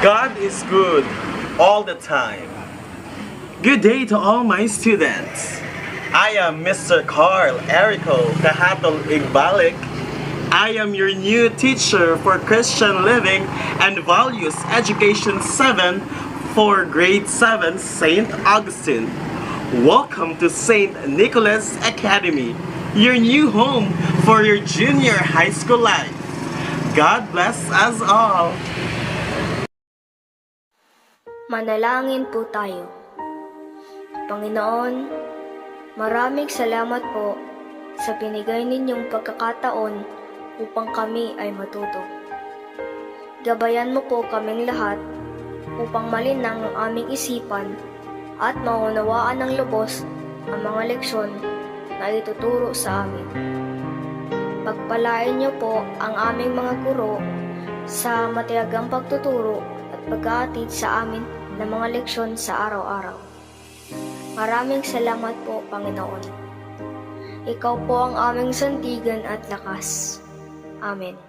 God is good all the time. Good day to all my students. I am Mr. Carl Erico Kahatol Igbalic. I am your new teacher for Christian Living and Values Education 7 for Grade 7 St. Augustine. Welcome to St. Nicholas Academy, your new home for your junior high school life. God bless us all. Manalangin po tayo. Panginoon, maraming salamat po sa binigay ninyong pagkakataon upang kami ay matuto. Gabayan mo po kaming lahat upang malinang ang aming isipan at maunawaan ng lubos ang mga leksyon na ituturo sa amin. Pagpalain niyo po ang aming mga guro sa matiyagang pagtuturo at pag-aatid sa amin ng mga leksyon sa araw-araw. Maraming salamat po, Panginoon. Ikaw po ang aming sandigan at lakas. Amen.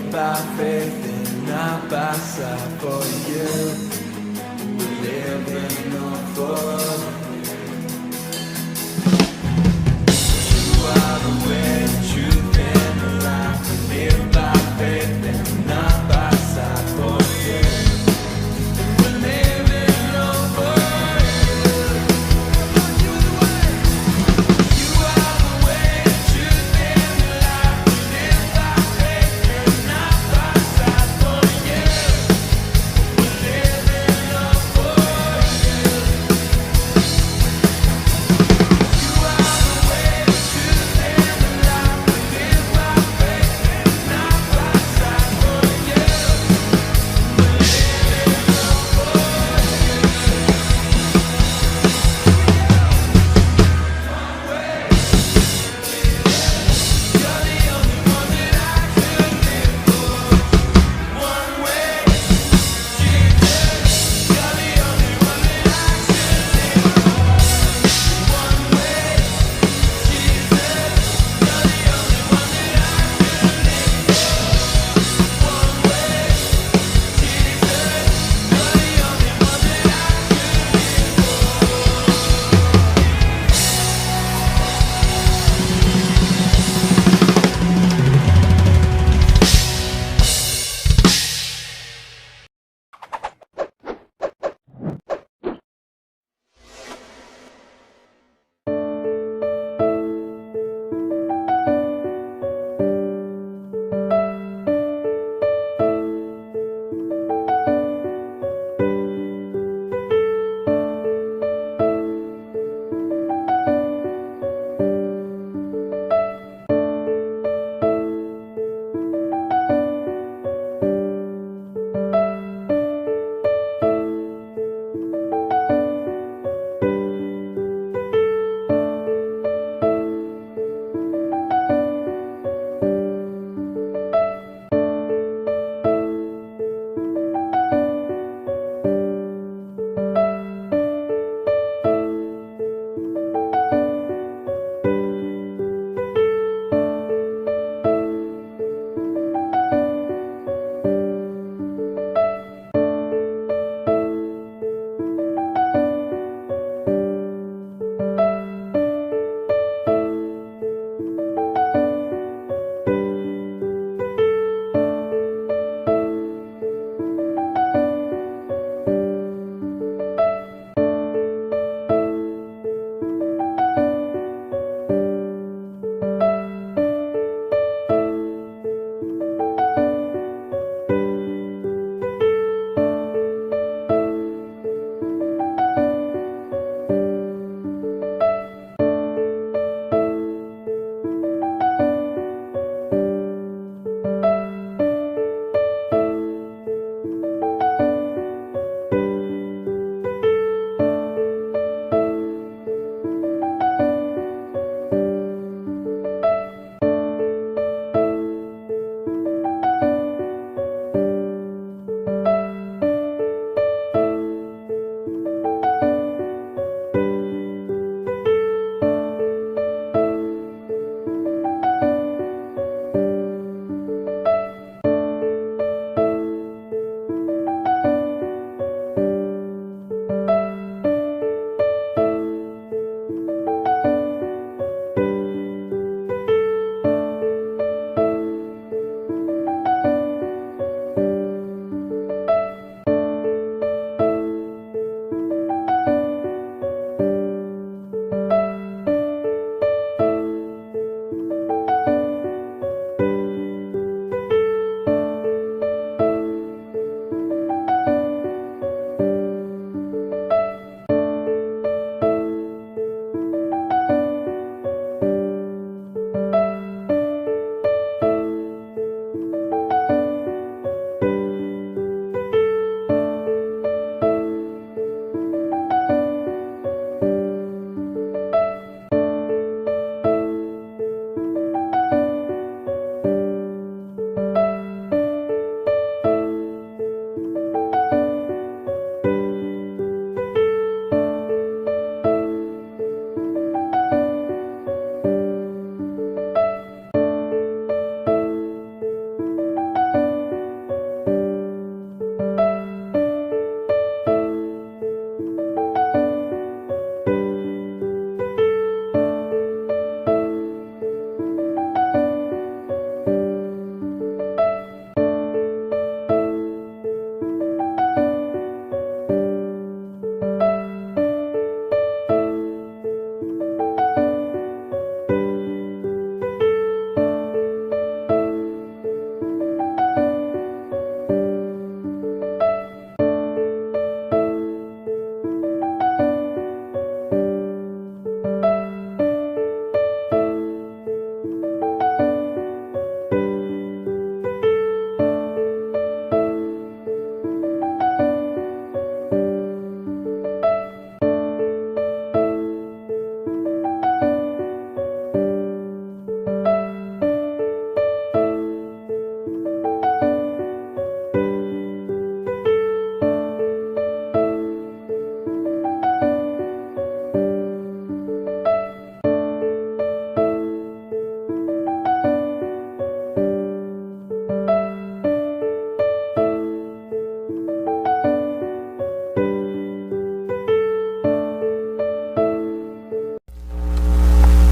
By faith and not by sight. For you, we live and not for you are the way, the truth, and the life. We live by faith and not by sight. For you, we live and not for you. You are the way, the truth, and the life. We live by faith and not by sight. For you.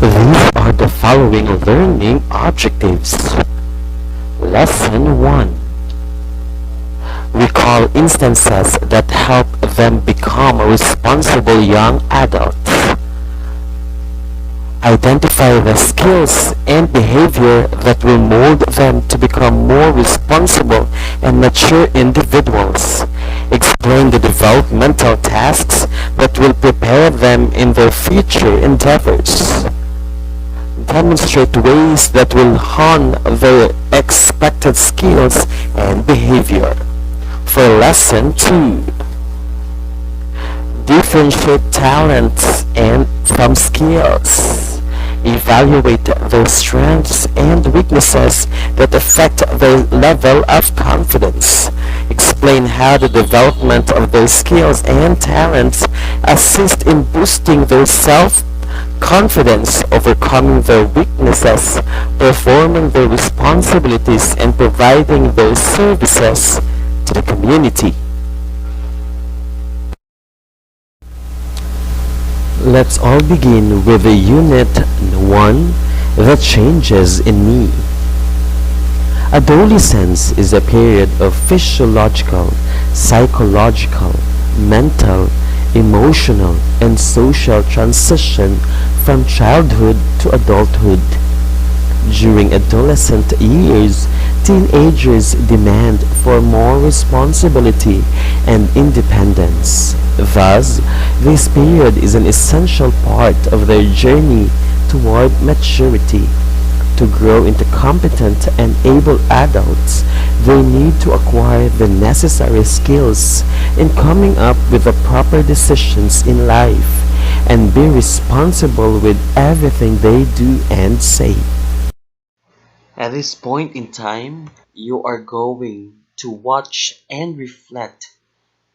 These are the following learning objectives. Lesson 1. Recall instances that help them become responsible young adults. Identify the skills and behavior that will mold them to become more responsible and mature individuals. Explain the developmental tasks that will prepare them in their future endeavors. Demonstrate ways that will hone their expected skills and behavior. For Lesson 2, differentiate talents and from skills. Evaluate their strengths and weaknesses that affect their level of confidence. Explain how the development of their skills and talents assist in boosting their self-confidence, overcoming their weaknesses, performing their responsibilities, and providing their services to the community. Let's all begin with the Unit 1, The Changes in Me. Adolescence is a period of physiological, psychological, mental, emotional, and social transition from childhood to adulthood. During adolescent years, teenagers demand for more responsibility and independence. Thus, this period is an essential part of their journey toward maturity. To grow into competent and able adults, they need to acquire the necessary skills in coming up with the proper decisions in life and be responsible with everything they do and say. At this point in time, you are going to watch and reflect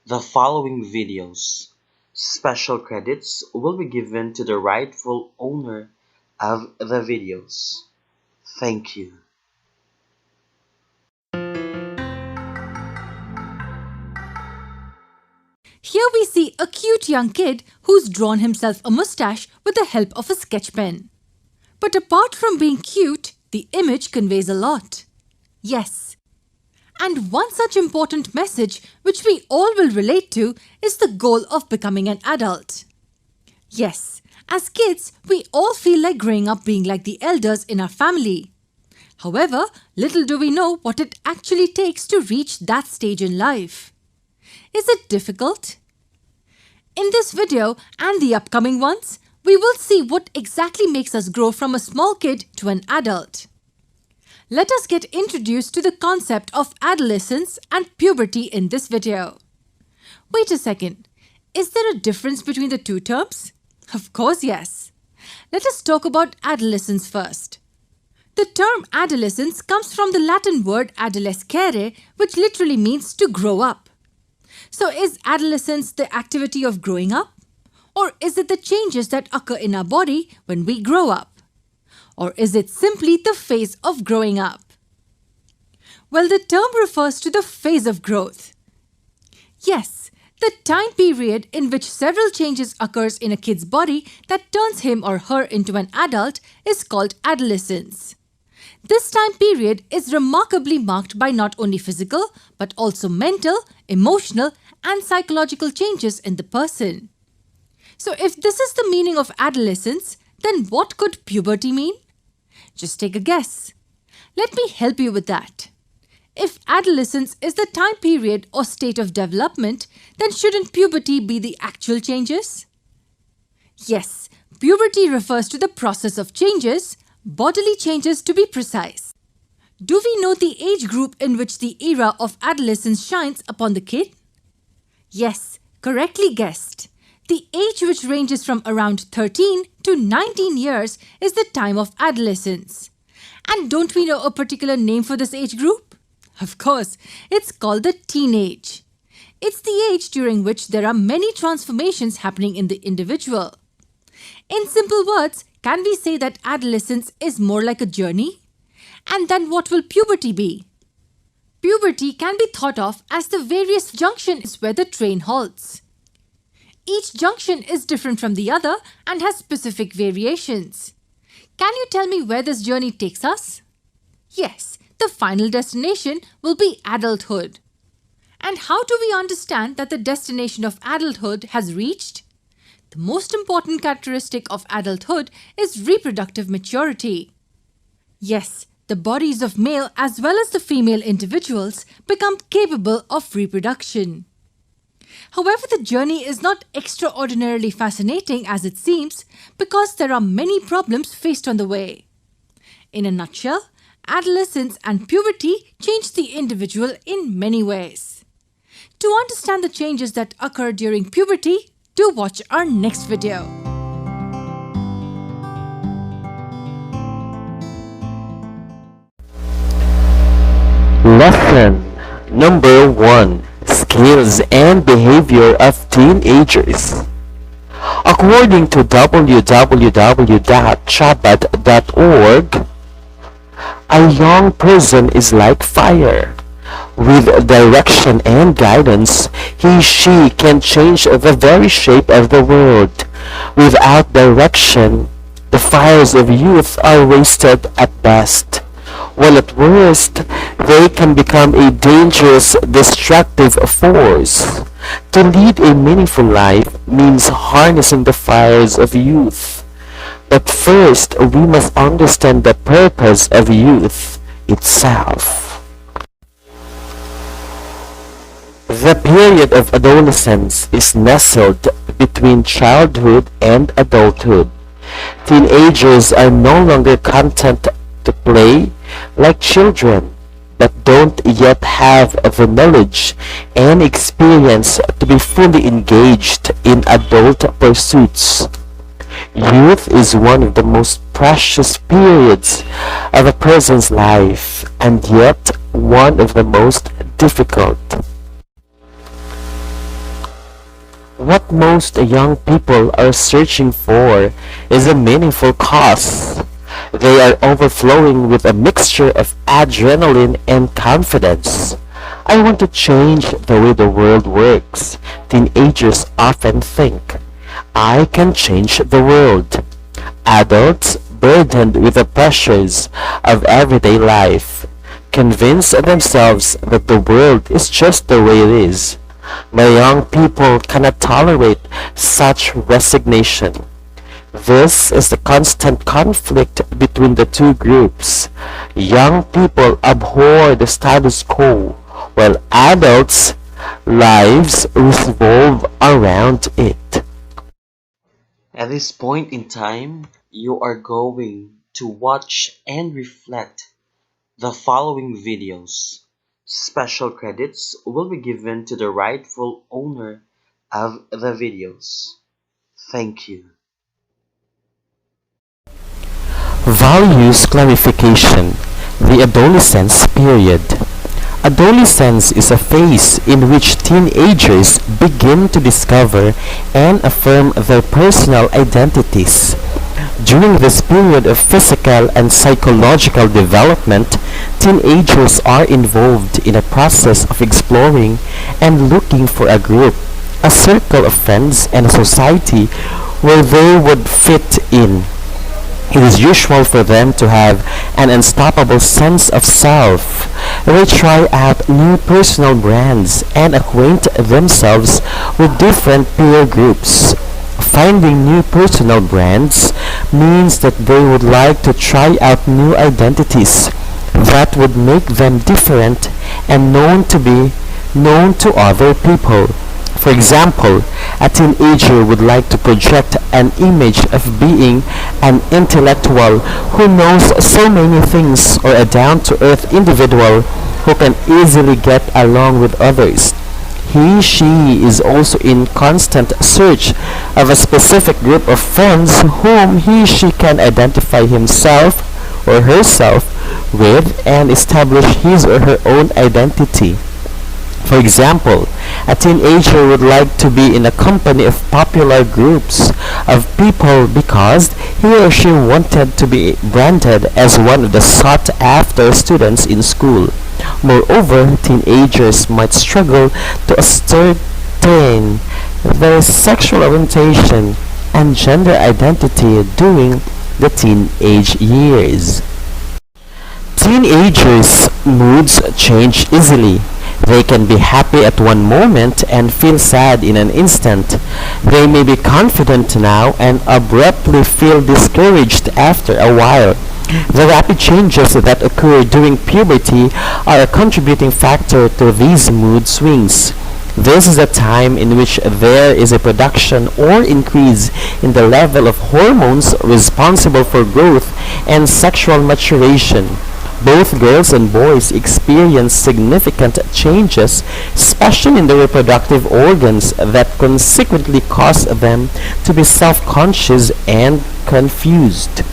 the following videos. Special credits will be given to the rightful owner of the videos. Thank you. Here we see a cute young kid who's drawn himself a mustache with the help of a sketch pen. But apart from being cute, the image conveys a lot. Yes. And one such important message which we all will relate to is the goal of becoming an adult. Yes, as kids, we all feel like growing up being like the elders in our family. However, little do we know what it actually takes to reach that stage in life. Is it difficult? In this video and the upcoming ones, we will see what exactly makes us grow from a small kid to an adult. Let us get introduced to the concept of adolescence and puberty in this video. Wait a second, is there a difference between the two terms? Of course, yes. Let us talk about adolescence first. The term adolescence comes from the Latin word adolescere, which literally means to grow up. So is adolescence the activity of growing up? Or is it the changes that occur in our body when we grow up? Or is it simply the phase of growing up? Well, the term refers to the phase of growth. Yes, the time period in which several changes occurs in a kid's body that turns him or her into an adult is called adolescence. This time period is remarkably marked by not only physical but also mental, emotional, and psychological changes in the person. So if this is the meaning of adolescence, then what could puberty mean? Just take a guess. Let me help you with that. If adolescence is the time period or state of development, then shouldn't puberty be the actual changes? Yes, puberty refers to the process of changes, bodily changes to be precise. Do we know the age group in which the era of adolescence shines upon the kid? Yes, correctly guessed. The age which ranges from around 13 to 19 years is the time of adolescence. And don't we know a particular name for this age group? Of course, it's called the teenage. It's the age during which there are many transformations happening in the individual. In simple words, can we say that adolescence is more like a journey? And then what will puberty be? Puberty can be thought of as the various junctions where the train halts. Each junction is different from the other and has specific variations. Can you tell me where this journey takes us? Yes, the final destination will be adulthood. And how do we understand that the destination of adulthood has reached? The most important characteristic of adulthood is reproductive maturity. Yes, the bodies of male as well as the female individuals become capable of reproduction. However, the journey is not extraordinarily fascinating as it seems because there are many problems faced on the way. In a nutshell, adolescence and puberty change the individual in many ways. To understand the changes that occur during puberty, do watch our next video. Lesson number 1. Skills and behavior of teenagers. According to www.chabad.org, a young person is like fire. With direction and guidance, she can change the very shape of the world. Without direction, the fires of youth are wasted at best, while at worst, they can become a dangerous, destructive force. To lead a meaningful life means harnessing the fires of youth. But first, we must understand the purpose of youth itself. The period of adolescence is nestled between childhood and adulthood. Teenagers are no longer content to play like children, but don't yet have the knowledge and experience to be fully engaged in adult pursuits. Youth is one of the most precious periods of a person's life, and yet one of the most difficult. What most young people are searching for is a meaningful cause. They are overflowing with a mixture of adrenaline and confidence. I want to change the way the world works. Teenagers often think, I can change the world. Adults, burdened with the pressures of everyday life, convince themselves that the world is just the way it is. But young people cannot tolerate such resignation. This is the constant conflict between the two groups. Young people abhor the status quo, while adults' lives revolve around it. At this point in time, you are going to watch and reflect the following videos. Special credits will be given to the rightful owner of the videos. Thank you. Values clarification. The adolescence period. Adolescence is a phase in which teenagers begin to discover and affirm their personal identities. During this period of physical and psychological development, teenagers are involved in a process of exploring and looking for a group, a circle of friends, and a society where they would fit in. It is usual for them to have an unstoppable sense of self. They try out new personal brands and acquaint themselves with different peer groups. Finding new personal brands means that they would like to try out new identities that would make them different and known to other people. For example, a teenager would like to project an image of being an intellectual who knows so many things, or a down-to-earth individual who can easily get along with others. She is also in constant search of a specific group of friends whom she can identify himself or herself with and establish his or her own identity. For example, a teenager would like to be in a company of popular groups of people because he or she wanted to be branded as one of the sought-after students in school. Moreover, teenagers might struggle to ascertain their sexual orientation and gender identity during the teenage years. Teenagers' moods change easily. They can be happy at one moment and feel sad in an instant. They may be confident now and abruptly feel discouraged after a while. The rapid changes that occur during puberty are a contributing factor to these mood swings. This is a time in which there is a production or increase in the level of hormones responsible for growth and sexual maturation. Both girls and boys experience significant changes, especially in the reproductive organs, that consequently cause them to be self-conscious and confused.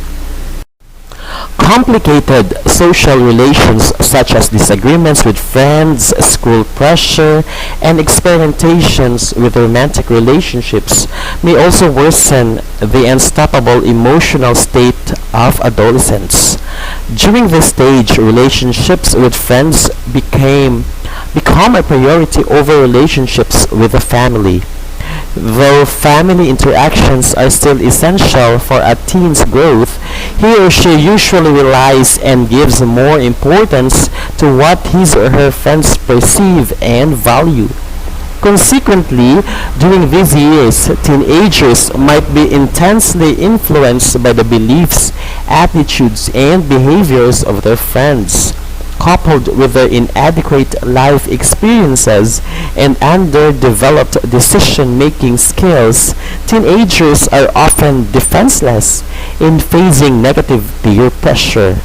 Complicated social relations such as disagreements with friends, school pressure, and experimentations with romantic relationships may also worsen the unstoppable emotional state of adolescents. During this stage, relationships with friends become a priority over relationships with the family. Though family interactions are still essential for a teen's growth, he or she usually relies and gives more importance to what his or her friends perceive and value. Consequently, during these years, teenagers might be intensely influenced by the beliefs, attitudes, and behaviors of their friends. Coupled with their inadequate life experiences and underdeveloped decision-making skills, teenagers are often defenseless in facing negative peer pressure.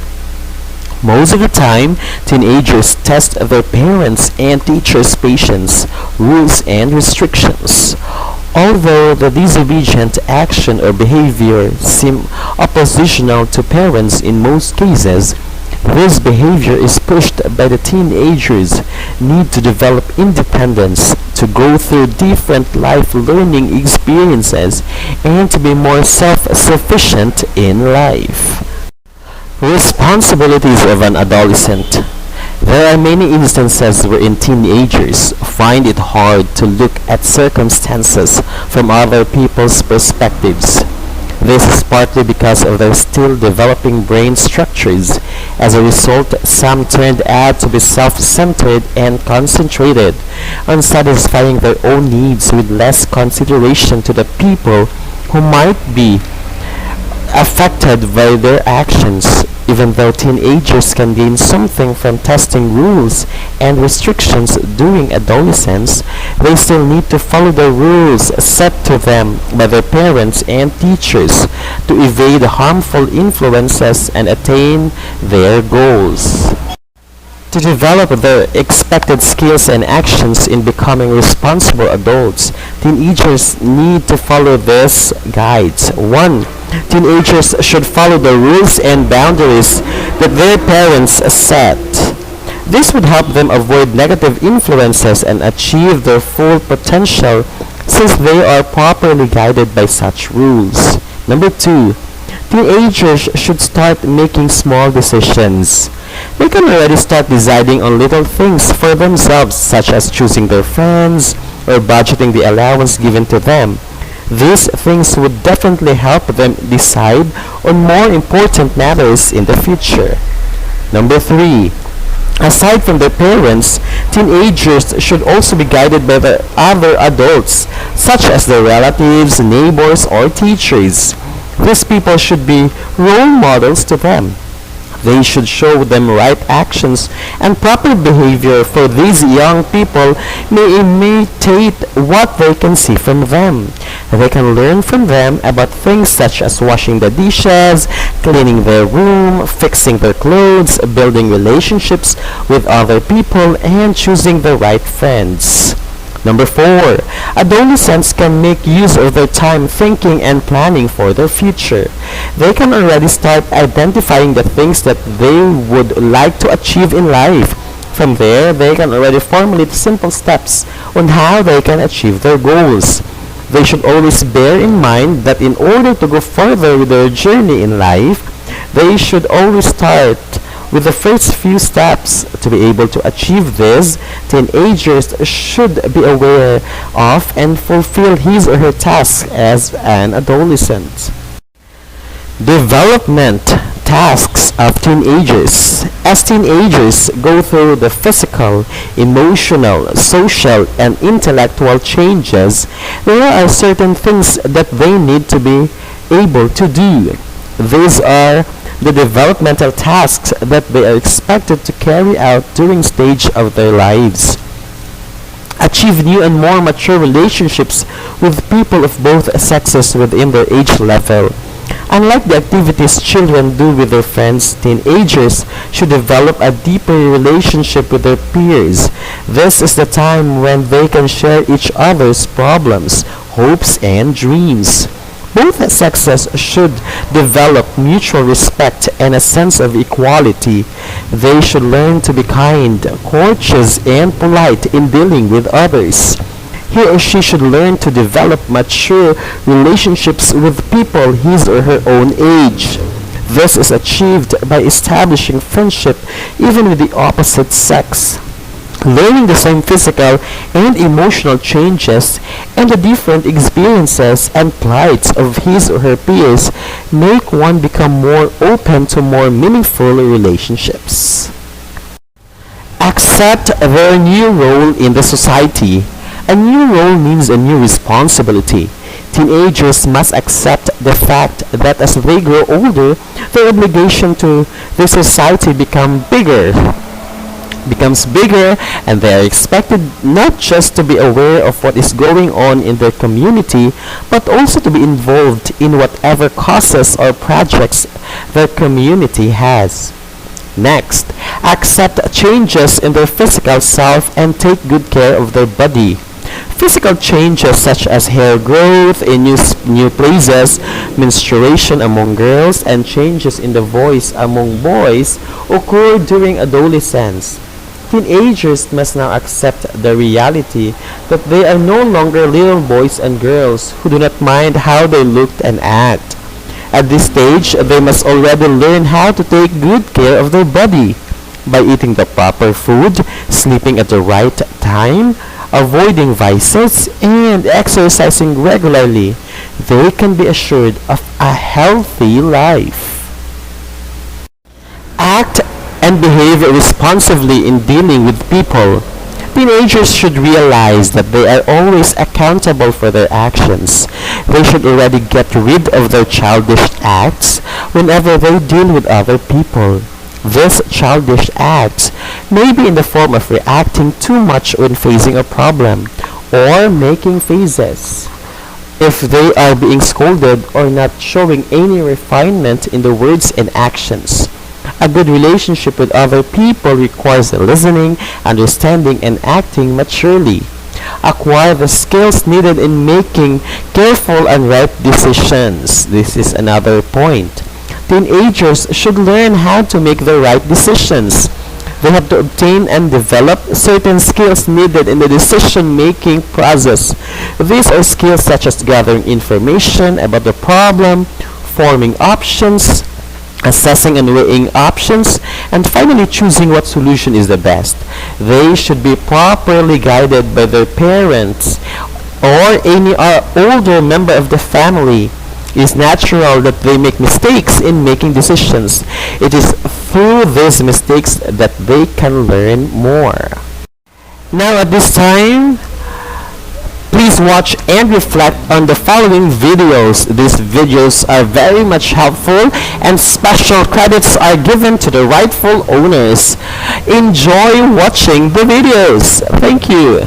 Most of the time, teenagers test their parents' and teachers' patience, rules, and restrictions. Although the disobedient action or behavior seem oppositional to parents in most cases, this behavior is pushed by the teenagers' need to develop independence, to go through different life learning experiences, and to be more self-sufficient in life. Responsibilities of an adolescent. There are many instances wherein teenagers find it hard to look at circumstances from other people's perspectives. This is partly because of their still developing brain structures. As a result, some turned out to be self-centered and concentrated on satisfying their own needs with less consideration to the people who might be affected by their actions. Even though teenagers can gain something from testing rules and restrictions during adolescence, they still need to follow the rules set to them by their parents and teachers to evade harmful influences and attain their goals. To develop their expected skills and actions in becoming responsible adults, teenagers need to follow these guides. 1. Teenagers should follow the rules and boundaries that their parents set. This would help them avoid negative influences and achieve their full potential since they are properly guided by such rules. Number 2. Teenagers should start making small decisions. They can already start deciding on little things for themselves, such as choosing their friends or budgeting the allowance given to them. These things would definitely help them decide on more important matters in the future. Number 3. Aside from their parents, teenagers should also be guided by the other adults, such as their relatives, neighbors, or teachers. These people should be role models to them. They should show them right actions and proper behavior, for these young people may imitate what they can see from them. They can learn from them about things such as washing the dishes, cleaning their room, fixing their clothes, building relationships with other people, and choosing the right friends. Number 4. Adolescents can make use of their time thinking and planning for their future. They can already start identifying the things that they would like to achieve in life. From there, they can already formulate simple steps on how they can achieve their goals. They should always bear in mind that in order to go further with their journey in life, they should always start with the first few steps. To be able to achieve this, teenagers should be aware of and fulfill his or her tasks as an adolescent. Development tasks of teenagers. As teenagers go through the physical, emotional, social, and intellectual changes, there are certain things that they need to be able to do. These are the developmental tasks that they are expected to carry out during stage of their lives. Achieve new and more mature relationships with people of both sexes within their age level. Unlike the activities children do with their friends, teenagers should develop a deeper relationship with their peers. This is the time when they can share each other's problems, hopes, and dreams. Both sexes should develop mutual respect and a sense of equality. They should learn to be kind, courteous, and polite in dealing with others. He or she should learn to develop mature relationships with people his or her own age. This is achieved by establishing friendship even with the opposite sex. Learning the same physical and emotional changes and the different experiences and plights of his or her peers make one become more open to more meaningful relationships. Accept their new role in the society. A new role means a new responsibility. Teenagers must accept the fact that as they grow older, their obligation to the society becomes bigger, and they are expected not just to be aware of what is going on in their community, but also to be involved in whatever causes or projects their community has. Next, accept changes in their physical self and take good care of their body. Physical changes such as hair growth in new places, menstruation among girls, and changes in the voice among boys occur during adolescence. Teenagers must now accept the reality that they are no longer little boys and girls who do not mind how they look and act. At this stage, they must already learn how to take good care of their body by eating the proper food, sleeping at the right time, avoiding vices, and exercising regularly. They can be assured of a healthy life. Act and behave responsibly in dealing with people. Teenagers should realize that they are always accountable for their actions. They should already get rid of their childish acts whenever they deal with other people. These childish acts may be in the form of reacting too much when facing a problem, or making faces if they are being scolded, or not showing any refinement in the words and actions. A good relationship with other people requires listening, understanding, and acting maturely. Acquire the skills needed in making careful and right decisions. This is another point. Teenagers should learn how to make the right decisions. They have to obtain and develop certain skills needed in the decision-making process. These are skills such as gathering information about the problem, forming options, assessing and weighing options, and finally choosing what solution is the best. They should be properly guided by their parents or any older member of the family. It is natural that they make mistakes in making decisions. It is through these mistakes that they can learn more. Now at this time, please watch and reflect on the following videos. These videos are very much helpful and special credits are given to the rightful owners. Enjoy watching the videos. Thank you.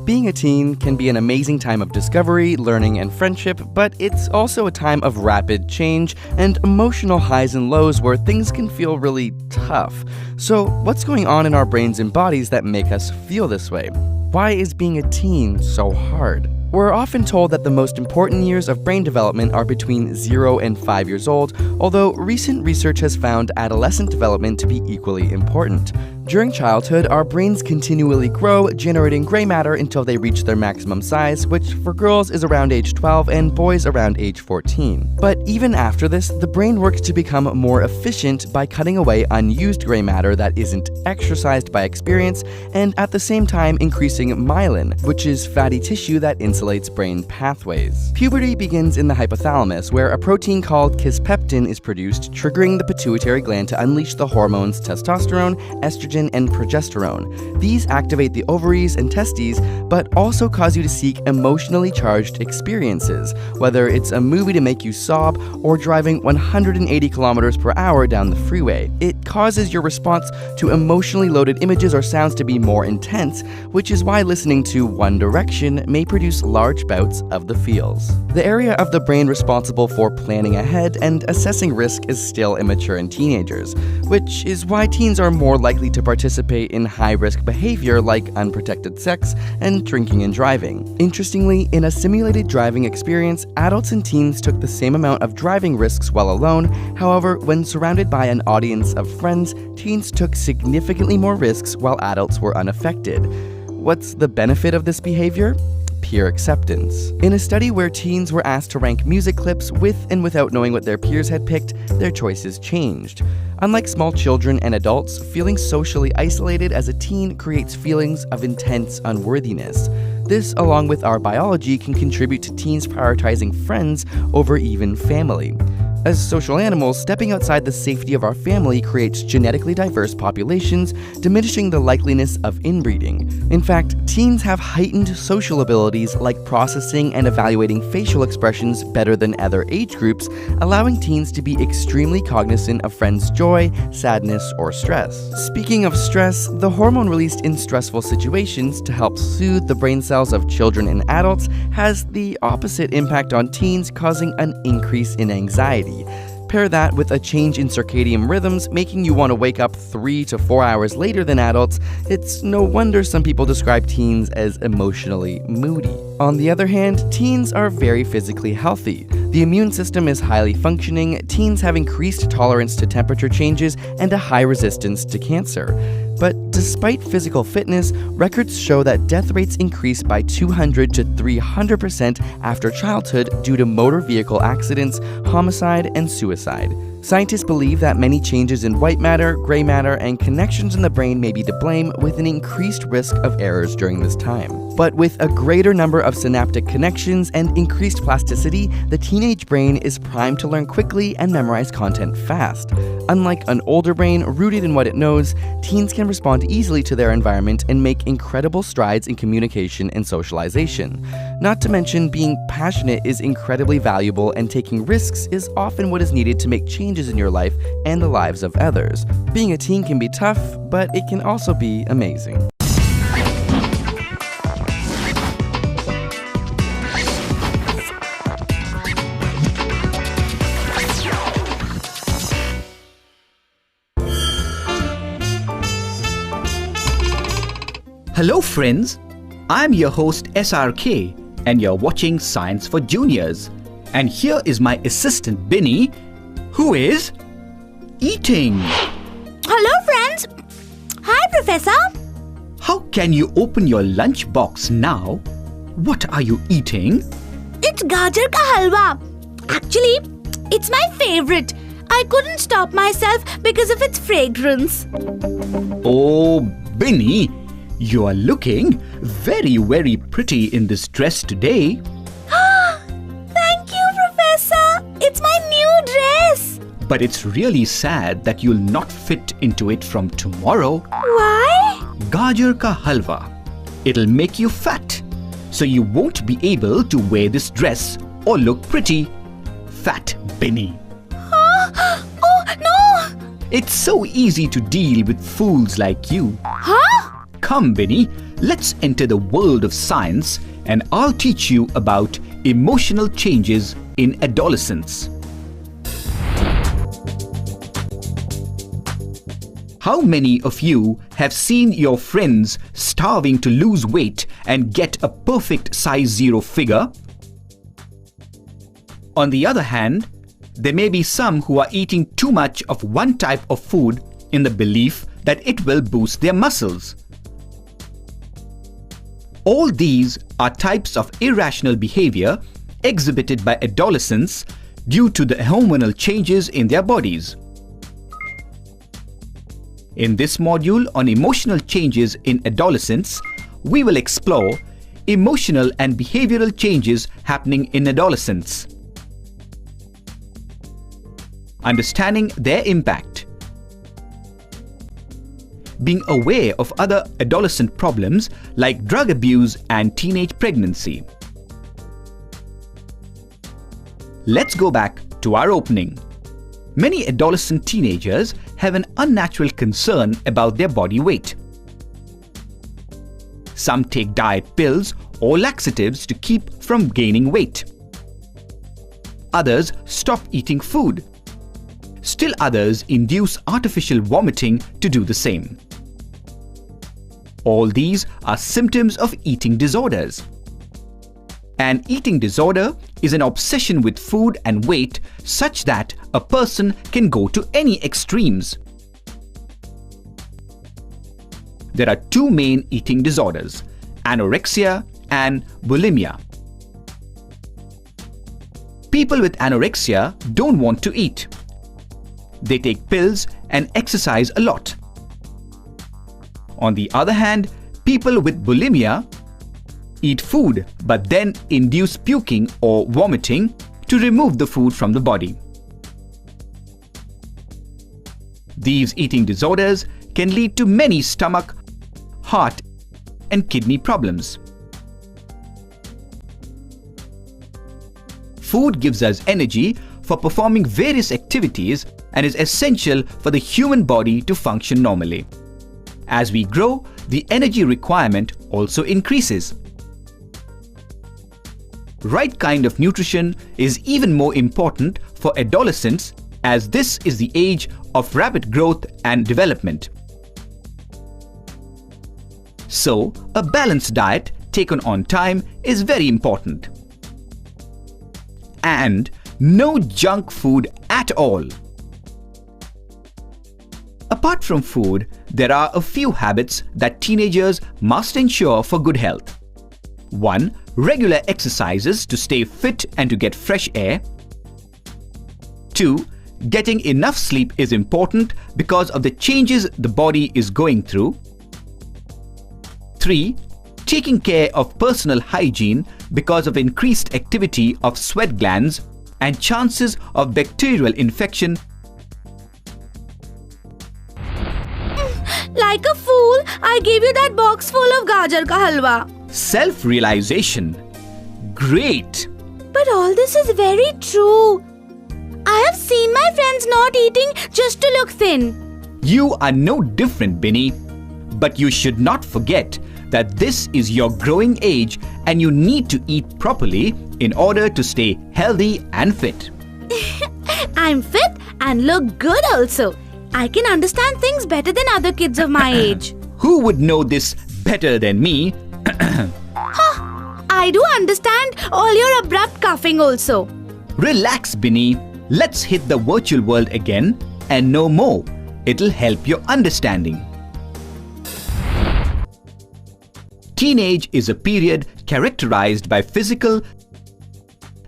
Being a teen can be an amazing time of discovery, learning, and friendship, but it's also a time of rapid change and emotional highs and lows where things can feel really tough. So, what's going on in our brains and bodies that make us feel this way? Why is being a teen so hard? We're often told that the most important years of brain development are between 0 and 5 years old, although recent research has found adolescent development to be equally important. During childhood, our brains continually grow, generating gray matter until they reach their maximum size, which for girls is around age 12 and boys around age 14. But even after this, the brain works to become more efficient by cutting away unused gray matter that isn't exercised by experience, and at the same time increasing myelin, which is fatty tissue that insulates brain pathways. Puberty begins in the hypothalamus, where a protein called kisspeptin is produced, triggering the pituitary gland to unleash the hormones testosterone, estrogen, and progesterone. These activate the ovaries and testes, but also cause you to seek emotionally charged experiences, whether it's a movie to make you sob or driving 180 kilometers per hour down the freeway. It causes your response to emotionally loaded images or sounds to be more intense, which is why listening to One Direction may produce large bouts of the feels. The area of the brain responsible for planning ahead and assessing risk is still immature in teenagers, which is why teens are more likely to participate in high-risk behavior like unprotected sex and drinking and driving. Interestingly, in a simulated driving experience, adults and teens took the same amount of driving risks while alone. However, when surrounded by an audience of friends, teens took significantly more risks while adults were unaffected. What's the benefit of this behavior? Peer acceptance. In a study where teens were asked to rank music clips with and without knowing what their peers had picked, their choices changed. Unlike small children and adults, feeling socially isolated as a teen creates feelings of intense unworthiness. This, along with our biology, can contribute to teens prioritizing friends over even family. As social animals, stepping outside the safety of our family creates genetically diverse populations, diminishing the likeliness of inbreeding. In fact, teens have heightened social abilities like processing and evaluating facial expressions better than other age groups, allowing teens to be extremely cognizant of friends' joy, sadness, or stress. Speaking of stress, the hormone released in stressful situations to help soothe the brain cells of children and adults has the opposite impact on teens, causing an increase in anxiety. Pair that with a change in circadian rhythms, making you want to wake up 3 to 4 hours later than adults. It's no wonder some people describe teens as emotionally moody. On the other hand, teens are very physically healthy. The immune system is highly functioning, teens have increased tolerance to temperature changes and a high resistance to cancer. But despite physical fitness, records show that death rates increase by 200 to 300% after childhood due to motor vehicle accidents, homicide, and suicide. Scientists believe that many changes in white matter, gray matter, and connections in the brain may be to blame, with an increased risk of errors during this time. But with a greater number of synaptic connections and increased plasticity, the teenage brain is primed to learn quickly and memorize content fast. Unlike an older brain rooted in what it knows, teens can respond easily to their environment and make incredible strides in communication and socialization. Not to mention, being passionate is incredibly valuable, and taking risks is often what is needed to make changes in your life and the lives of others. Being a teen can be tough, but it can also be amazing. Hello friends, I'm your host SRK and you're watching Science for Juniors. And here is my assistant Binny, who is eating. Hello friends. Hi Professor. How can you open your lunch box now? What are you eating? It's gajar ka halwa. Actually, it's my favorite. I couldn't stop myself because of its fragrance. Oh, Binny, you are looking very, very pretty in this dress today. Thank you, Professor. It's my new dress. But it's really sad that you'll not fit into it from tomorrow. Why? Gajar ka halwa. It'll make you fat, so you won't be able to wear this dress or look pretty. Fat Binny. Oh, no. It's so easy to deal with fools like you. Huh? Come, Binny, let's enter the world of science and I'll teach you about emotional changes in adolescence. How many of you have seen your friends starving to lose weight and get a perfect size 0 figure? On the other hand, there may be some who are eating too much of one type of food in the belief that it will boost their muscles. All these are types of irrational behavior exhibited by adolescents due to the hormonal changes in their bodies. In this module on emotional changes in adolescents, we will explore emotional and behavioral changes happening in adolescents, understanding their impact, being aware of other adolescent problems like drug abuse and teenage pregnancy. Let's go back to our opening. Many adolescent teenagers have an unnatural concern about their body weight. Some take diet pills or laxatives to keep from gaining weight. Others stop eating food. Still others induce artificial vomiting to do the same. All these are symptoms of eating disorders. An eating disorder is an obsession with food and weight such that a person can go to any extremes. There are two main eating disorders, anorexia and bulimia. People with anorexia don't want to eat. They take pills and exercise a lot. On the other hand, people with bulimia eat food but then induce puking or vomiting to remove the food from the body. These eating disorders can lead to many stomach, heart, and kidney problems. Food gives us energy for performing various activities and is essential for the human body to function normally. As we grow, the energy requirement also increases. Right kind of nutrition is even more important for adolescents as this is the age of rapid growth and development. So, a balanced diet taken on time is very important. And no junk food at all. Apart from food, there are a few habits that teenagers must ensure for good health. 1. Regular exercises to stay fit and to get fresh air. 2. Getting enough sleep is important because of the changes the body is going through. 3. Taking care of personal hygiene because of increased activity of sweat glands and chances of bacterial infection. Like a fool, I gave you that box full of gajar ka halwa. Self-realization. Great! But all this is very true. I have seen my friends not eating just to look thin. You are no different, Binny. But you should not forget that this is your growing age and you need to eat properly in order to stay healthy and fit. I'm fit and look good also. I can understand things better than other kids of my age. Who would know this better than me? I do understand all your abrupt coughing also. Relax, Binny. Let's hit the virtual world again and know more. It'll help your understanding. Teenage is a period characterized by physical,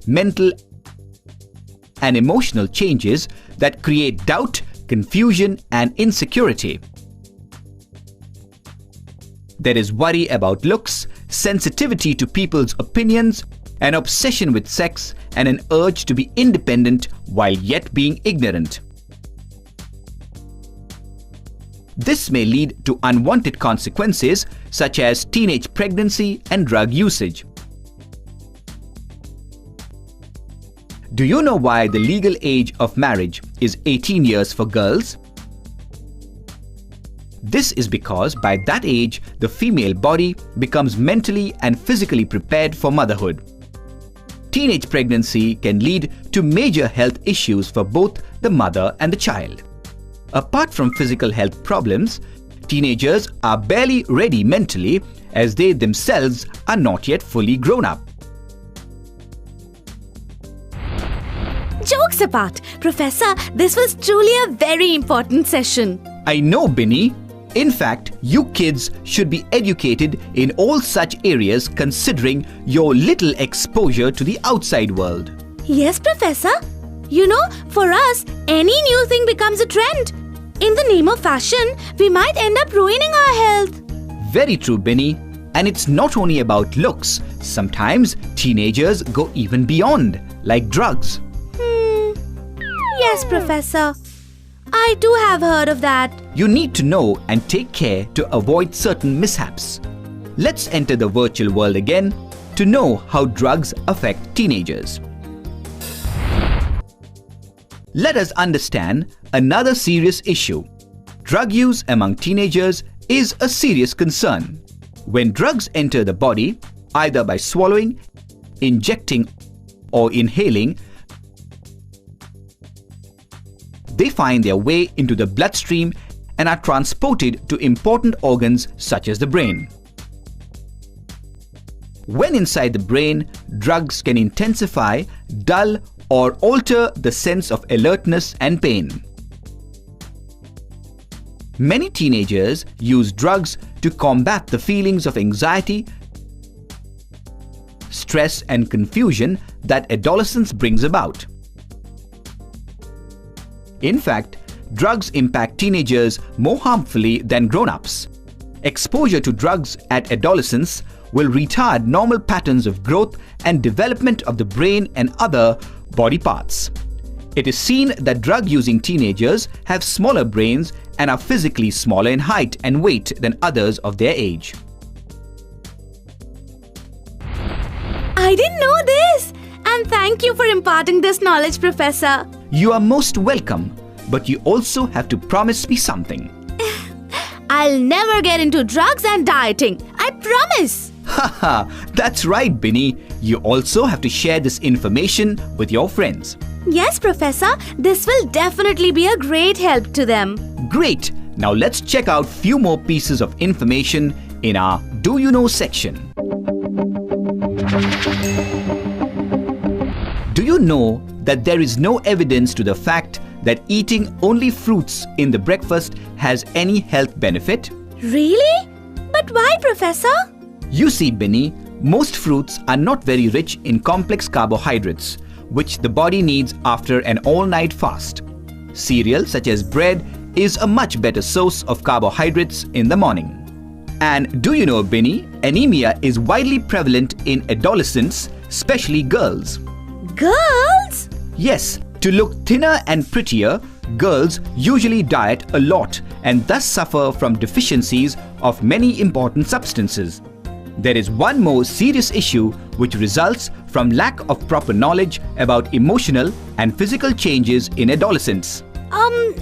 mental, and emotional changes that create doubt, confusion, and insecurity. There is worry about looks, sensitivity to people's opinions, an obsession with sex, and an urge to be independent while yet being ignorant. This may lead to unwanted consequences such as teenage pregnancy and drug usage. Do you know why the legal age of marriage is 18 years for girls? This is because by that age, the female body becomes mentally and physically prepared for motherhood. Teenage pregnancy can lead to major health issues for both the mother and the child. Apart from physical health problems, teenagers are barely ready mentally as they themselves are not yet fully grown up. Jokes apart, Professor, this was truly a very important session. I know, Binny, In fact, you kids should be educated in all such areas considering your little exposure to the outside world. Yes, Professor. You know, for us, any new thing becomes a trend. In the name of fashion, we might end up ruining our health. Very true, Binny. And it's not only about looks. Sometimes teenagers go even beyond, like drugs. Yes, Professor. I do have heard of that. You need to know and take care to avoid certain mishaps. Let's enter the virtual world again to know how drugs affect teenagers. Let us understand another serious issue. Drug use among teenagers is a serious concern. When drugs enter the body, either by swallowing, injecting, or inhaling, they find their way into the bloodstream and are transported to important organs such as the brain. When inside the brain, drugs can intensify, dull, or alter the sense of alertness and pain. Many teenagers use drugs to combat the feelings of anxiety, stress, and confusion that adolescence brings about. In fact, drugs impact teenagers more harmfully than grown-ups. Exposure to drugs at adolescence will retard normal patterns of growth and development of the brain and other body parts. It is seen that drug-using teenagers have smaller brains and are physically smaller in height and weight than others of their age. I didn't know this. And thank you for imparting this knowledge, Professor. You are most welcome, but you also have to promise me something. I'll never get into drugs and dieting. I promise. Haha, that's right, Binny. You also have to share this information with your friends. Yes, Professor. This will definitely be a great help to them. Great! Now let's check out few more pieces of information in our Do You Know section. Do you know that there is no evidence to the fact that eating only fruits in the breakfast has any health benefit? Really? But why, Professor? You see, Binny, most fruits are not very rich in complex carbohydrates, which the body needs after an all-night fast. Cereal such as bread is a much better source of carbohydrates in the morning. And do you know, Binny, anemia is widely prevalent in adolescents, especially girls. Girls? Yes, to look thinner and prettier, girls usually diet a lot and thus suffer from deficiencies of many important substances. There is one more serious issue which results from lack of proper knowledge about emotional and physical changes in adolescents.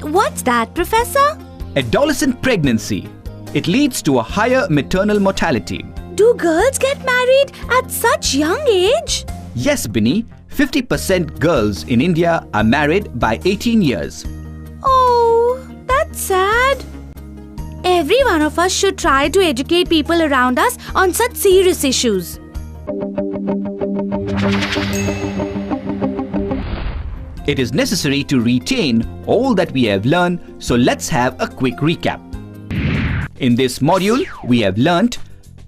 What's that, Professor? Adolescent pregnancy. It leads to a higher maternal mortality. Do girls get married at such young age? Yes, Binny, 50% girls in India are married by 18 years. Oh, that's sad. Every one of us should try to educate people around us on such serious issues. It is necessary to retain all that we have learned, so let's have a quick recap. In this module, we have learnt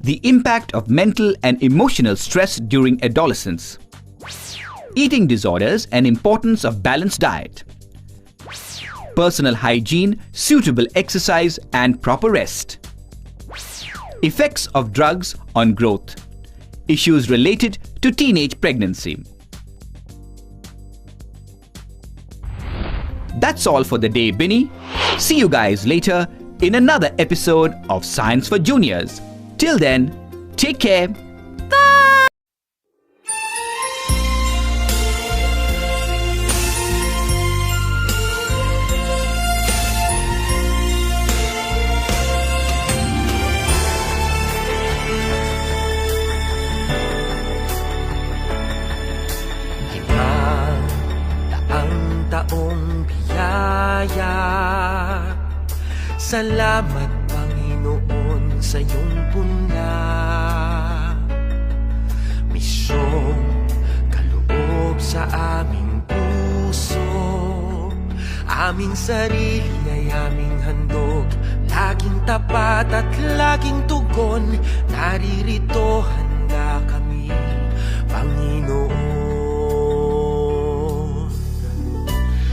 the impact of mental and emotional stress during adolescence, eating disorders and importance of balanced diet, personal hygiene, suitable exercise and proper rest, effects of drugs on growth, issues related to teenage pregnancy. That's all for the day, Binny. See you guys later in another episode of Science for Juniors. Till then, take care. Bye! Daang taong biyaya. Salamat, Panginoon, sa iyong punla. Misyong kaloob sa aming puso. Aming sarili ay aming handog. laging tapat at laging tugon. Naririto, handa kami, Panginoon.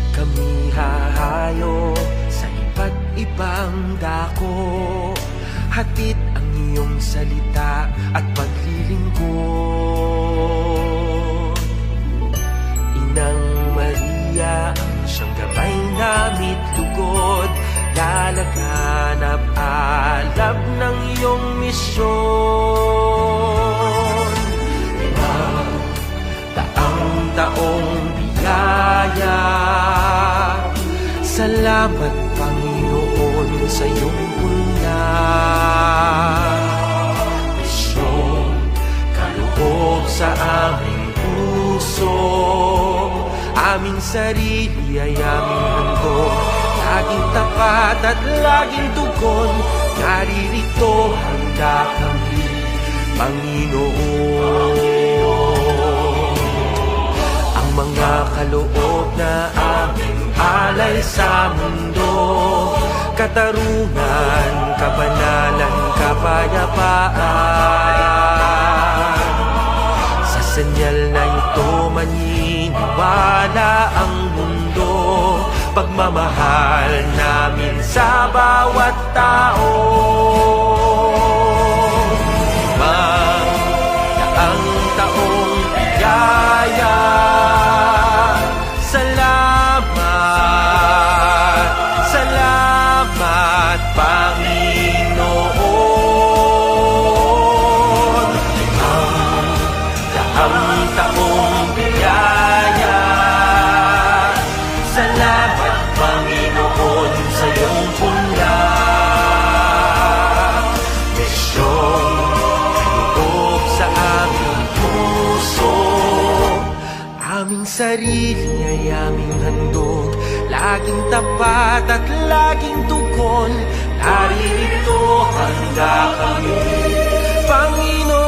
Kami hahayo sa iba't ibang dako, hatid ang iyong salita at paglilingkod. Inang Maria, ang siyang gabay namit lugod, lalaganap alab ng iyong misyon. Limang taong biyaya, salamat Panginoon sa iyong unyag. Misyon, kaloob sa aming puso, aming sarili ay aming handog, laging tapat at laging tugon. Naririto, handa kami, Panginoon. Ang mga kaloob na aming alay sa mundo, katarungan, kabanalan, kapayapaan. Sa senyal na ito maniniwala ang mundo, pagmamahal namin sa bawat tao. Ang taong biyaya, salamat, salamat Panginoon. Ang taong biyaya, salamat Panginoon sa iyong punyag. Misyon, kaloob sa aming puso, aming sarili ay aming handog, laging tapat at laging tugon. Naririto, handa kami, Panginoon.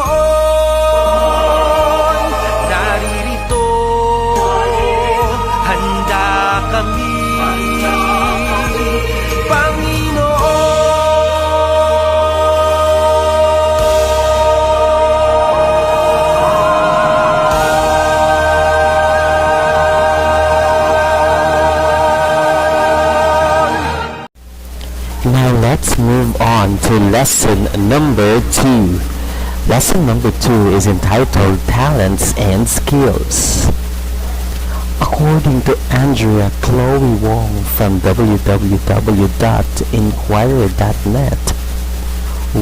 Naririto, handa kami, Now let's move on to lesson number 2. Lesson number 2 is entitled Talents and Skills. According to Andrea Chloe Wong from www.inquirer.net,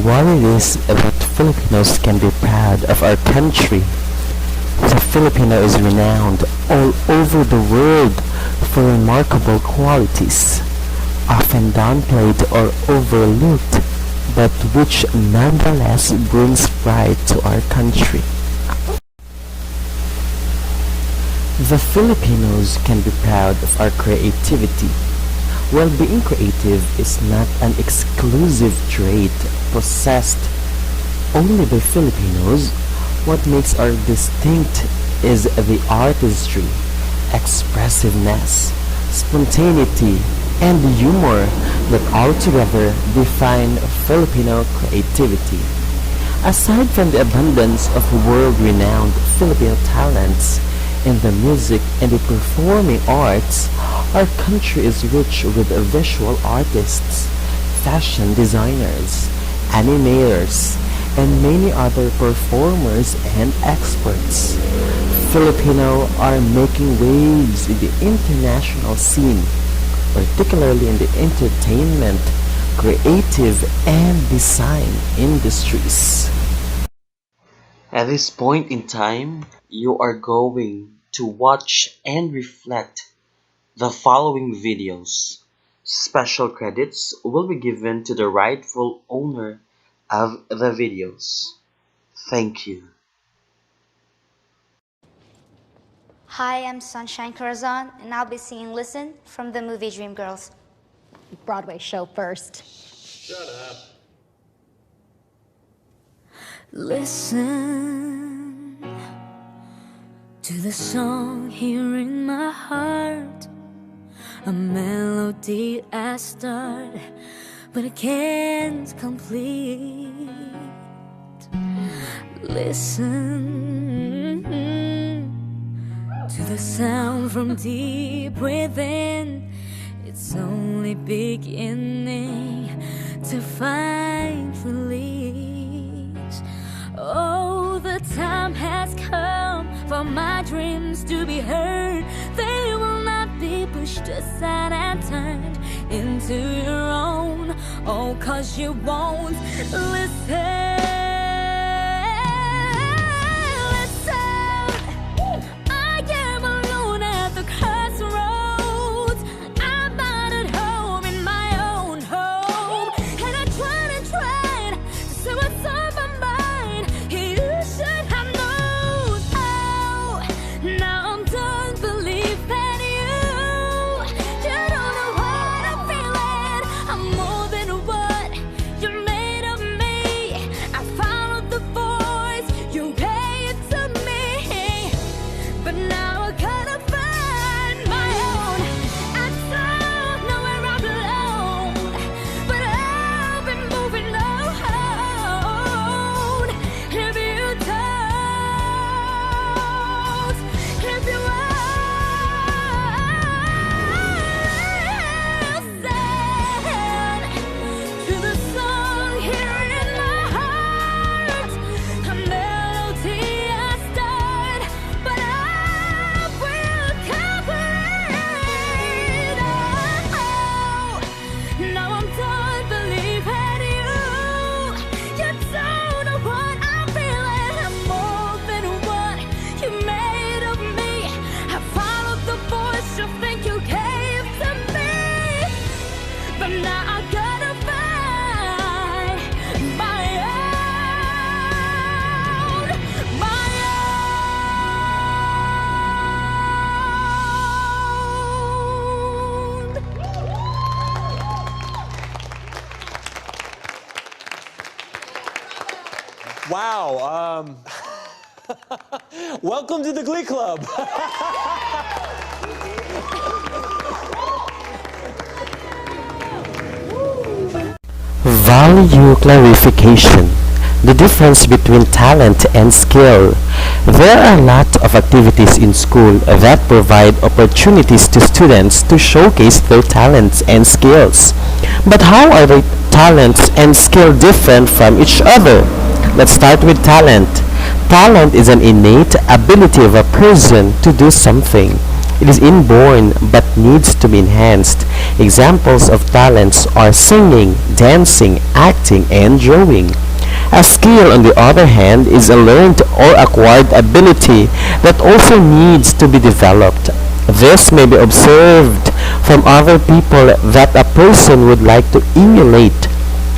what it is that Filipinos can be proud of our country. The Filipino is renowned all over the world for remarkable qualities, often downplayed or overlooked, but which nonetheless brings pride to our country. The Filipinos can be proud of our creativity. While being creative is not an exclusive trait possessed only by Filipinos, what makes our distinct is the artistry, expressiveness, spontaneity, and humor that altogether define Filipino creativity. Aside from the abundance of world-renowned Filipino talents in the music and the performing arts, our country is rich with visual artists, fashion designers, animators, and many other performers and experts. Filipino are making waves in the international scene, particularly in the entertainment, creative, and design industries. At this point in time, you are going to watch and reflect the following videos. Special credits will be given to the rightful owner of the videos. Thank you. Hi, I'm Sunshine Corazon, and I'll be singing Listen from the movie Dreamgirls. Broadway show first. Listen to the song here in my heart, a melody I start but I can't complete. Listen to the sound from deep within. It's only beginning to find release. Oh, the time has come for my dreams to be heard. They will not be pushed aside and turned into your own. Oh, 'cause you won't listen. Wow. Welcome to the Glee Club. Value clarification. The difference between talent and skill. There are a lot of activities in school that provide opportunities to students to showcase their talents and skills. But how are their talents and skill different from each other? Let's start with talent. Talent is an innate ability of a person to do something. It is inborn but needs to be enhanced. Examples of talents are singing, dancing, acting, and drawing. A skill, on the other hand, is a learned or acquired ability that also needs to be developed. This may be observed from other people that a person would like to emulate.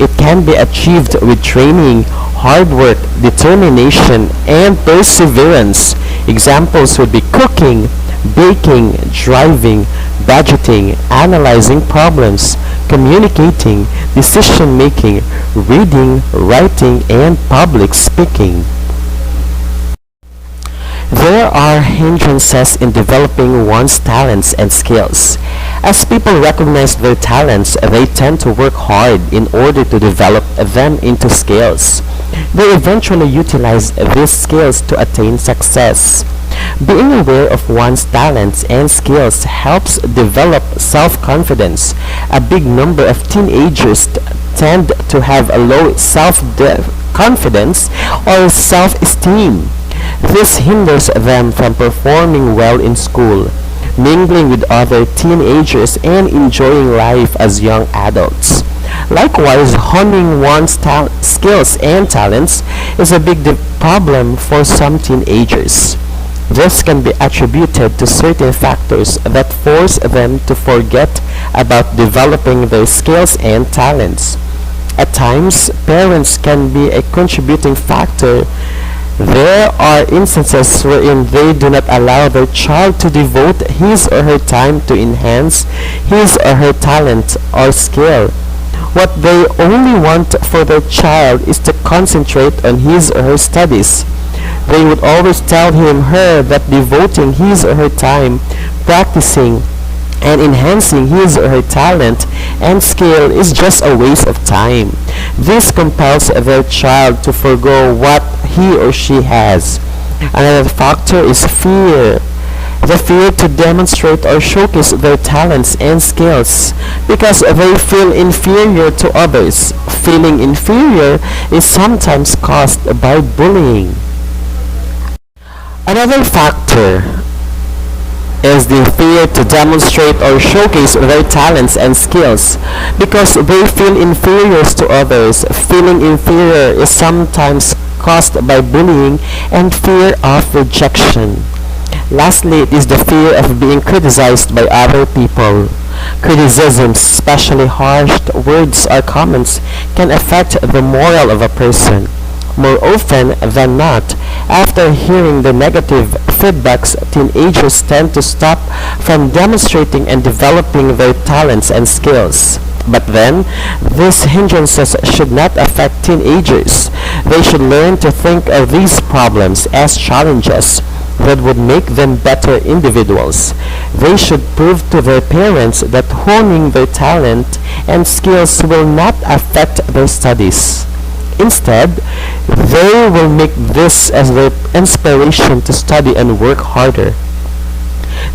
It can be achieved with training, hard work, determination, and perseverance. Examples would be cooking, baking, driving, budgeting, analyzing problems, communicating, decision making, reading, writing, and public speaking. There are hindrances in developing one's talents and skills. As people recognize their talents, they tend to work hard in order to develop them into skills. They eventually utilize these skills to attain success. Being aware of one's talents and skills helps develop self-confidence. A big number of teenagers tend to have a low self-confidence or self-esteem. This hinders them from performing well in school, mingling with other teenagers, and enjoying life as young adults. Likewise, honing one's skills and talents is a big problem for some teenagers. This can be attributed to certain factors that force them to forget about developing their skills and talents. At times, parents can be a contributing factor. There are instances wherein they do not allow their child to devote his or her time to enhance his or her talent or skill. What they only want for their child is to concentrate on his or her studies. They would always tell him or her that devoting his or her time practicing and enhancing his or her talent and skill is just a waste of time. This compels their child to forego what he or she has. Another factor is fear. The fear to demonstrate or showcase their talents and skills because they feel inferior to others. Feeling inferior is sometimes caused by bullying. Another factor is the fear to demonstrate or showcase their talents and skills because they feel inferior to others. Feeling inferior is sometimes caused by bullying and fear of rejection. Lastly, it is the fear of being criticized by other people. Criticisms, especially harsh words or comments, can affect the moral of a person. More often than not, after hearing the negative feedbacks, teenagers tend to stop from demonstrating and developing their talents and skills. But then, these hindrances should not affect teenagers. They should learn to think of these problems as challenges that would make them better individuals. They should prove to their parents that honing their talent and skills will not affect their studies. Instead, they will make this as their inspiration to study and work harder.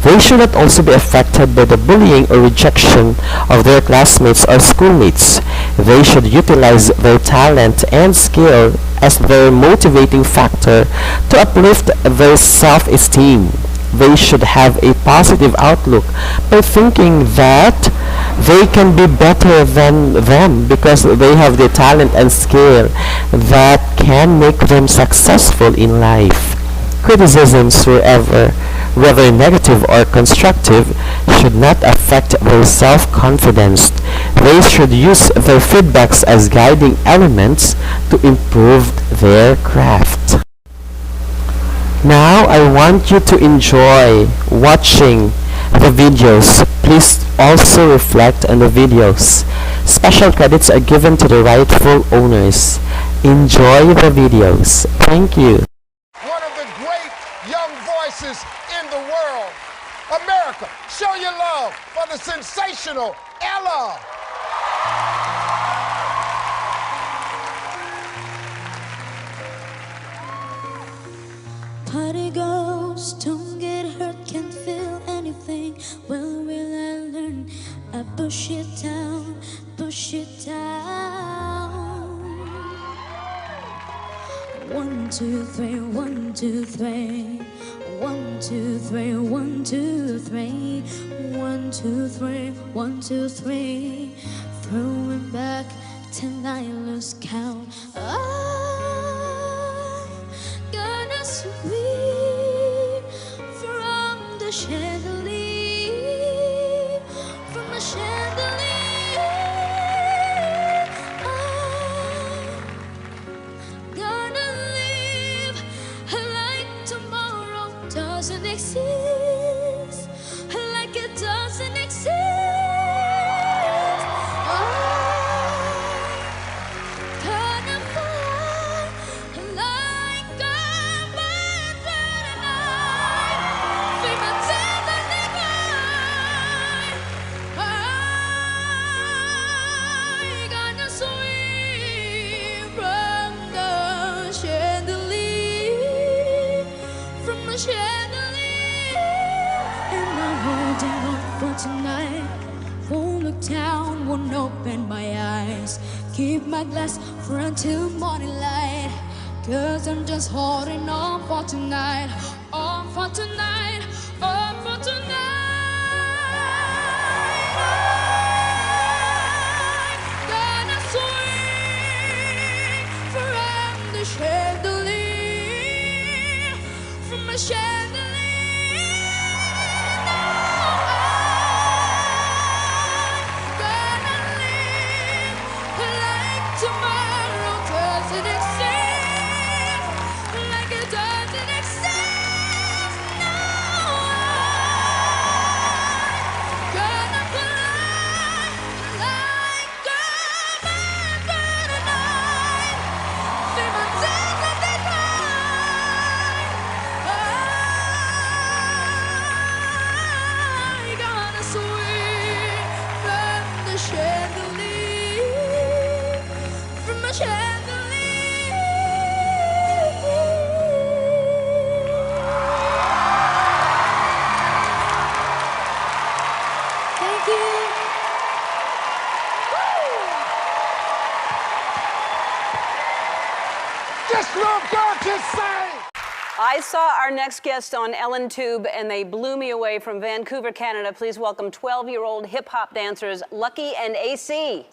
They should not also be affected by the bullying or rejection of their classmates or schoolmates. They should utilize their talent and skill as their motivating factor to uplift their self-esteem. They should have a positive outlook by thinking that they can be better than them because they have the talent and skill that can make them successful in life. Criticisms, whether negative or constructive, should not affect their self-confidence. They should use their feedbacks as guiding elements to improve their craft. Now I want you to enjoy watching the videos. Please also reflect on the videos. Special credits are given to the rightful owners. Enjoy the videos. Thank you. One of the great young voices in the world. America, show your love for the sensational Ella. Party girls don't get hurt, can't feel anything. When will I learn? I push it down, push it down. 1, 2, 3, 1, 2, 3. 1, 2, 3, 1, 2, 3. 1, 2, 3, 1, 2, 3. Throwing back till I lose count. Gonna sweep from the chandelier, from the chandelier. I'm gonna live like tomorrow doesn't exist, like it doesn't exist. Gonna fly like a bird tonight, feel my tender divine. I'm gonna swing from the chandelier, from the chandelier. And I'm holding on for tonight. Won't look down, won't open my eyes. Keep my glass for until morning light. 'Cause I'm just holding on for tonight. On for tonight, on for tonight. I'm gonna swing from the chandelier, from the chandelier. Gonna live like tomorrow doesn't exist, like it doesn't exist. No, you. This little girl can sing. I saw our next guest on Ellen Tube, and they blew me away from Vancouver, Canada. Please welcome 12-year-old hip-hop dancers Lucky and AC.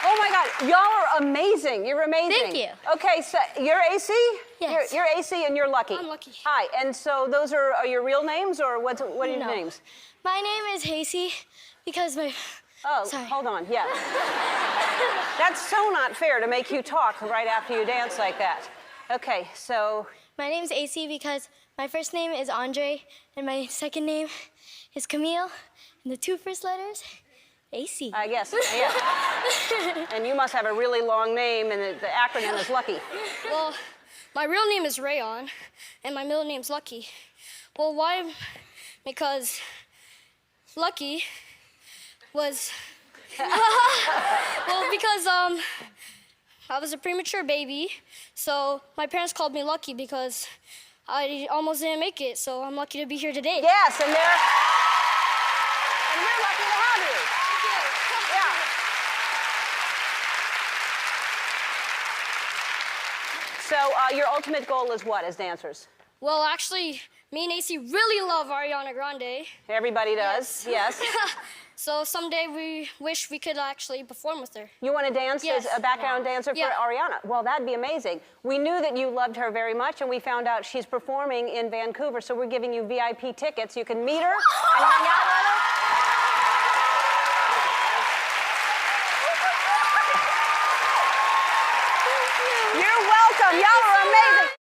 Oh my God, y'all are amazing. You're amazing. Thank you. Okay, so you're AC? Yes. You're AC and you're Lucky. I'm Lucky. Hi, and so those are your real names, or what are your No. names? My name is Hasey because my... Oh, Sorry. hold on, yeah. That's so not fair to make you talk right after you dance like that. Okay, so... My name's AC because my first name is Andre, and my second name is Camille, and the two first letters, AC. I guess, yeah. And you must have a really long name, and the acronym is Lucky. Well, my real name is Rayon, and my middle name's Lucky. Well, why? Because Lucky was... well, because I was a premature baby, so my parents called me Lucky because I almost didn't make it, so I'm lucky to be here today. Yes, and we're lucky to have you. Yeah. So your ultimate goal is what as dancers? Well, actually, me and AC really love Ariana Grande. Everybody does, yes. So someday we wish we could actually perform with her. You want to dance Yes. as a background dancer for Ariana? Well, that'd be amazing. We knew that you loved her very much, and we found out she's performing in Vancouver, so we're giving you VIP tickets. You can meet her and hang out with her. You're welcome. Y'all are amazing.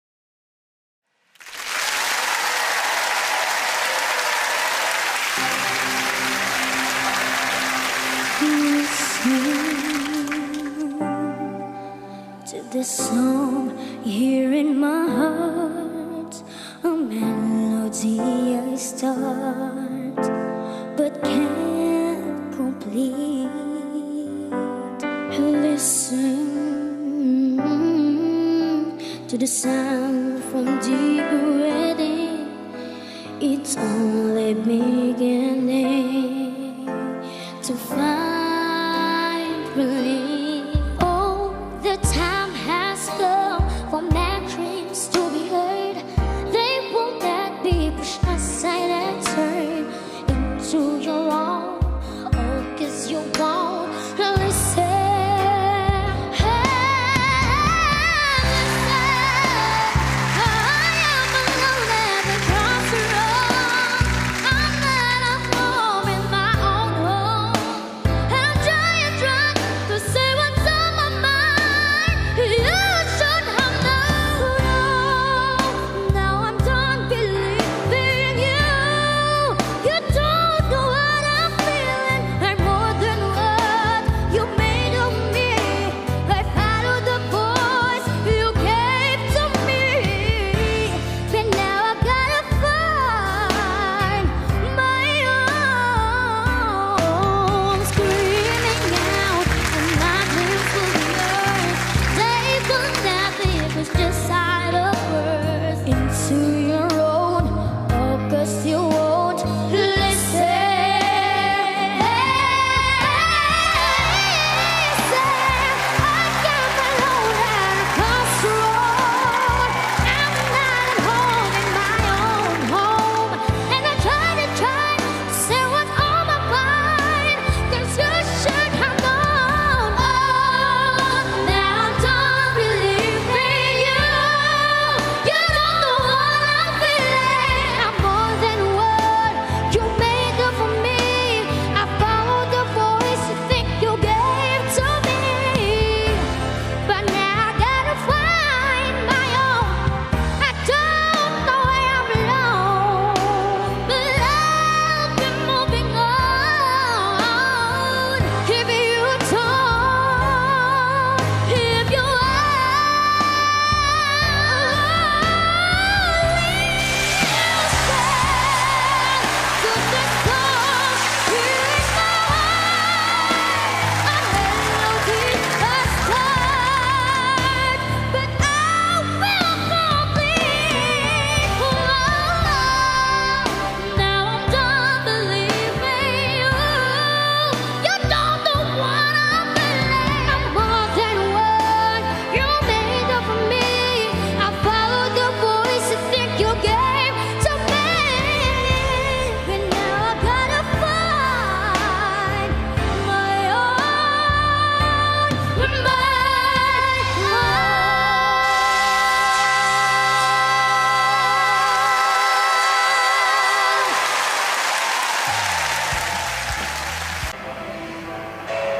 To this song here in my heart, a melody I start but can't complete. Listen to the sound from deep within. It's only beginning to find relief. Oh, the time has come for my dreams to be heard. They will not be pushed aside and turned into your own. Oh, 'cause you won't listen. Now I'm done believing you. You don't know what I'm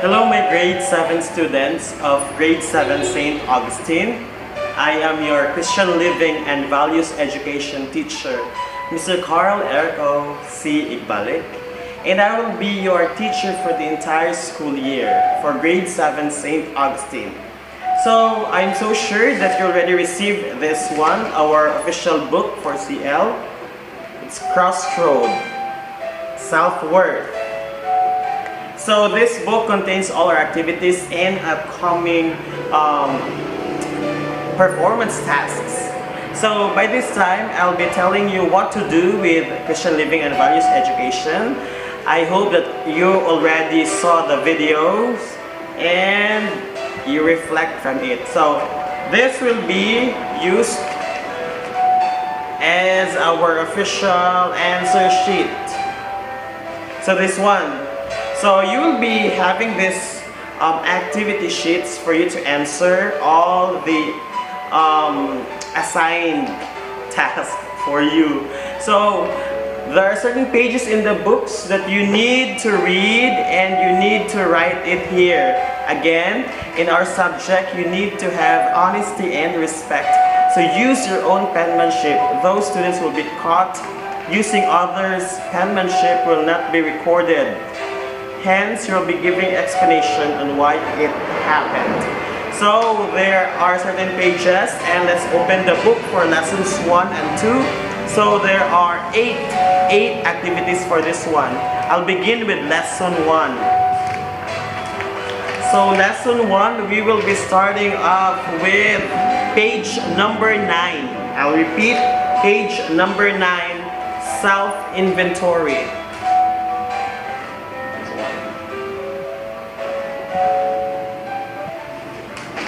Hello, my grade 7 students of grade 7 St. Augustine. I am your Christian Living and Values Education teacher, Mr. Carl Erco C. Igbalic, and I will be your teacher for the entire school year for grade 7 St. Augustine. So I'm so sure that you already received this one, our official book for CL. It's Crossroad, Self-Worth. So this book contains all our activities and upcoming performance tasks. So by this time, I'll be telling you what to do with Christian Living and Values Education. I hope that you already saw the videos and you reflect from it. So this will be used as our official answer sheet. So this one. So you will be having this activity sheets for you to answer all the assigned tasks for you. So there are certain pages in the books that you need to read and you need to write it here. Again, in our subject, you need to have honesty and respect. So use your own penmanship. Those students will be caught using others' penmanship will not be recorded. Hence, you'll be giving explanation on why it happened. So there are certain pages, and let's open the book for lessons 1 and 2. So there are eight activities for this one. I'll begin with lesson 1. So lesson 1, we will be starting off with page number 9. I'll repeat, page number 9, self-inventory.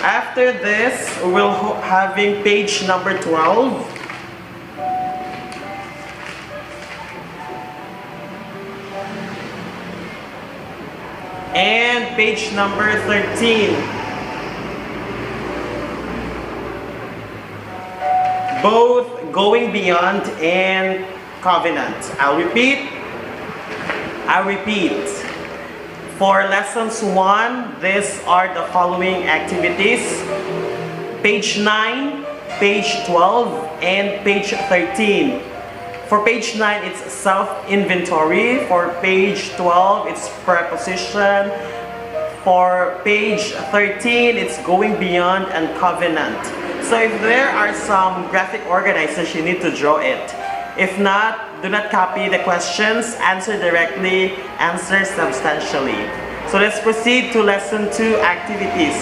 After this, we'll having page number 12. And page number 13. Both going beyond and covenant. I'll repeat. For lessons 1, these are the following activities. Page 9, page 12, and page 13. For page 9, it's self-inventory. For page 12, it's preposition. For page 13, it's going beyond and covenant. So if there are some graphic organizers, you need to draw it. If not, do not copy the questions, answer directly, answer substantially. So let's proceed to lesson 2 activities.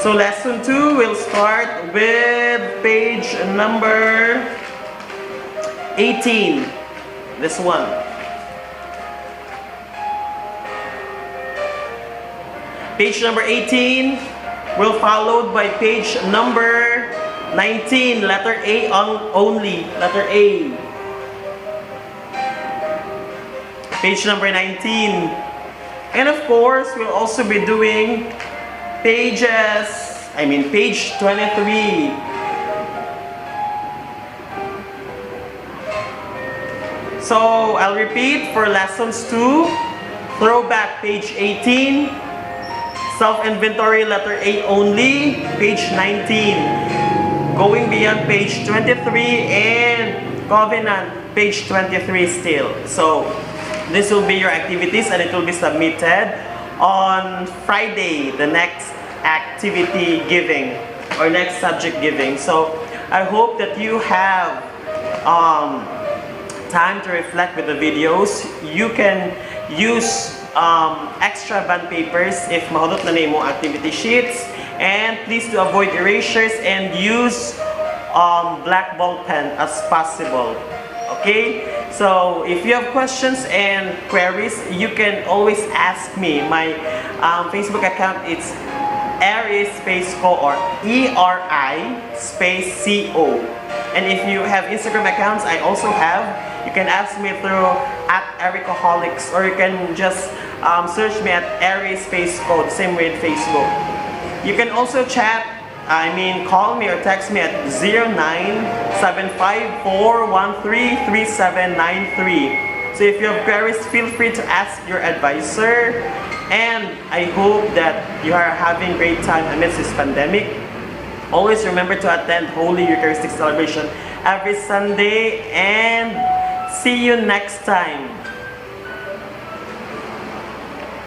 So lesson 2 will start with page number 18. This one. Page number 18 will followed by page number 19, letter A only, letter A. Page number 19. And of course, we'll also be doing page 23. So I'll repeat for lessons 2, throwback page 18, self-inventory letter A only, page 19. Going beyond page 23 and covenant page 23 still. So this will be your activities and it will be submitted on Friday, the next activity giving or next subject giving. So I hope that you have time to reflect with the videos. You can use extra bond papers if mahulot na nimo activity sheets. And please to avoid erasures and use black ball pen as possible. Okay? So if you have questions and queries, you can always ask me. My Facebook account is Eri space co or ERI space CO. And if you have Instagram accounts, I also have. You can ask me through @Ericoholics or you can just search me at Eri space co, same way in Facebook. You can also call me or text me at 0975-413-3793. So if you have queries, feel free to ask your advisor. And I hope that you are having great time amidst this pandemic. Always remember to attend Holy Eucharistic celebration every Sunday, and see you next time.